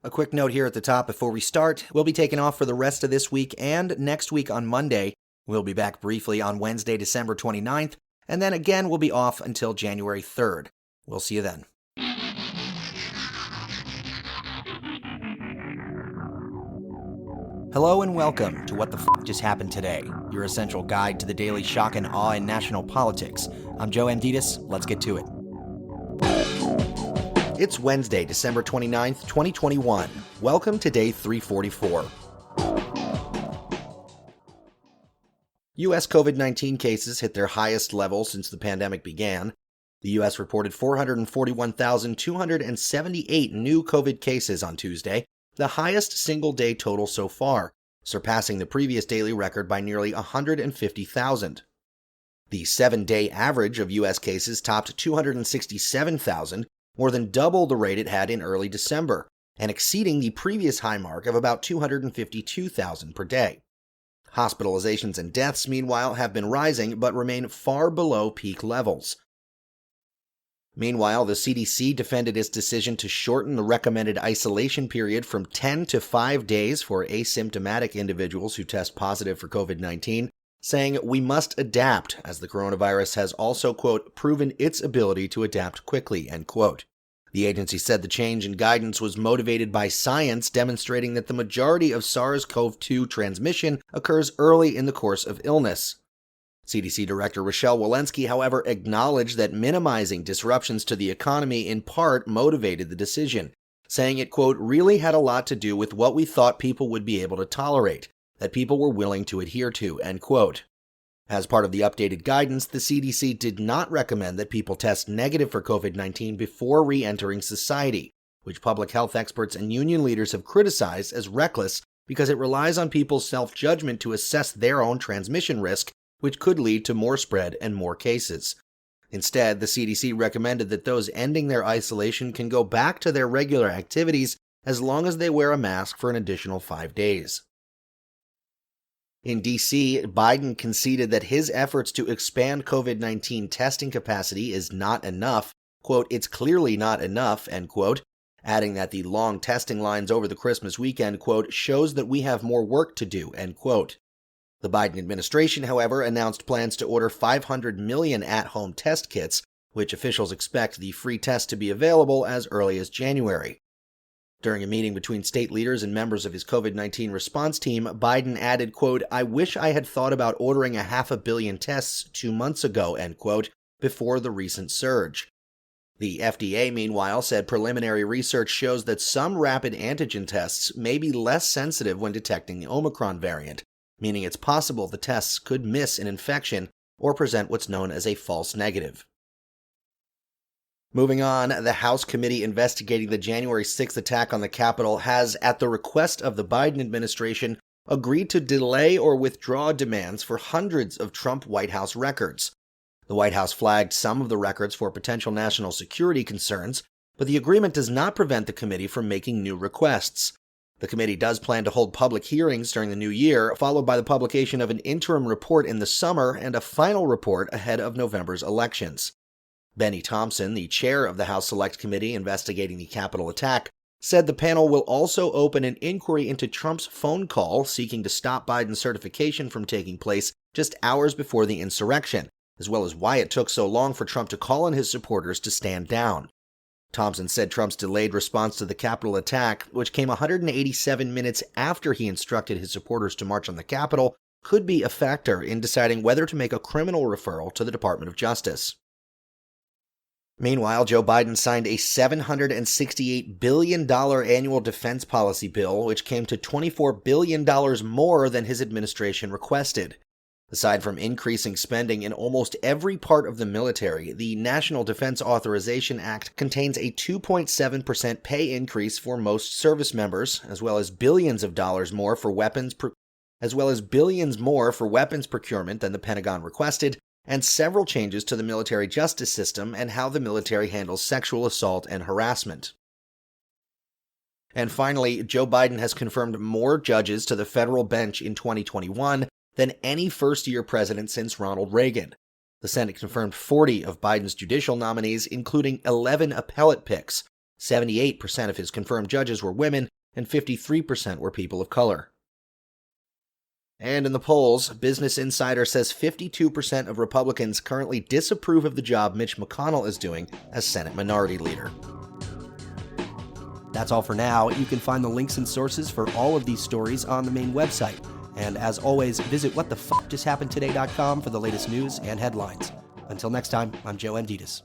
A quick note here at the top before we start. We'll be taking off for the rest of this week and next week on Monday. We'll be back briefly on Wednesday, December 29th, and then again we'll be off until January 3rd. We'll see you then. Hello and welcome to What the F*** Just Happened Today, your essential guide to the daily shock and awe in national politics. I'm Joe Amditis. Let's get to it. It's Wednesday, December 29th, 2021. Welcome to day 344. U.S. COVID-19 cases hit their highest level since the pandemic began. The U.S. reported 441,278 new COVID cases on Tuesday, the highest single-day total so far, surpassing the previous daily record by nearly 150,000. The 7-day average of U.S. cases topped 267,000, more than double the rate it had in early December, and exceeding the previous high mark of about 252,000 per day. Hospitalizations and deaths, meanwhile, have been rising but remain far below peak levels. Meanwhile, the CDC defended its decision to shorten the recommended isolation period from 10 to 5 days for asymptomatic individuals who test positive for COVID-19, saying we must adapt as the coronavirus has also, quote, proven its ability to adapt quickly, end quote. The agency said the change in guidance was motivated by science demonstrating that the majority of SARS-CoV-2 transmission occurs early in the course of illness. CDC Director Rochelle Walensky, however, acknowledged that minimizing disruptions to the economy in part motivated the decision, saying it, quote, really had a lot to do with what we thought people would be able to tolerate, that people were willing to adhere to, end quote. As part of the updated guidance, the CDC did not recommend that people test negative for COVID-19 before re-entering society, which public health experts and union leaders have criticized as reckless because it relies on people's self-judgment to assess their own transmission risk, which could lead to more spread and more cases. Instead, the CDC recommended that those ending their isolation can go back to their regular activities as long as they wear a mask for an additional 5 days. In D.C., Biden conceded that his efforts to expand COVID-19 testing capacity is not enough. Quote, it's clearly not enough, end quote, adding that the long testing lines over the Christmas weekend, quote, shows that we have more work to do, end quote. The Biden administration, however, announced plans to order 500 million at-home test kits, which officials expect the free test to be available as early as January. During a meeting between state leaders and members of his COVID-19 response team, Biden added, quote, I wish I had thought about ordering 500 million tests 2 months ago, end quote, before the recent surge. The FDA, meanwhile, said preliminary research shows that some rapid antigen tests may be less sensitive when detecting the Omicron variant, meaning it's possible the tests could miss an infection or present what's known as a false negative. Moving on, the House committee investigating the January 6th attack on the Capitol has, at the request of the Biden administration, agreed to delay or withdraw demands for hundreds of Trump White House records. The White House flagged some of the records for potential national security concerns, but the agreement does not prevent the committee from making new requests. The committee does plan to hold public hearings during the new year, followed by the publication of an interim report in the summer and a final report ahead of November's elections. Benny Thompson, the chair of the House Select Committee investigating the Capitol attack, said the panel will also open an inquiry into Trump's phone call seeking to stop Biden's certification from taking place just hours before the insurrection, as well as why it took so long for Trump to call on his supporters to stand down. Thompson said Trump's delayed response to the Capitol attack, which came 187 minutes after he instructed his supporters to march on the Capitol, could be a factor in deciding whether to make a criminal referral to the Department of Justice. Meanwhile, Joe Biden signed a $768 billion annual defense policy bill, which came to $24 billion more than his administration requested. Aside from increasing spending in almost every part of the military, the National Defense Authorization Act contains a 2.7% pay increase for most service members, as well as billions more for weapons procurement than the Pentagon requested, and several changes to the military justice system and how the military handles sexual assault and harassment. And finally, Joe Biden has confirmed more judges to the federal bench in 2021 than any first-year president since Ronald Reagan. The Senate confirmed 40 of Biden's judicial nominees, including 11 appellate picks, 78% of his confirmed judges were women, and 53% were people of color. And in the polls, Business Insider says 52% of Republicans currently disapprove of the job Mitch McConnell is doing as Senate Minority Leader. That's all for now. You can find the links and sources for all of these stories on the main website. And as always, visit whatthefjusthappenedtoday.com for the latest news and headlines. Until next time, I'm Joe Amditas.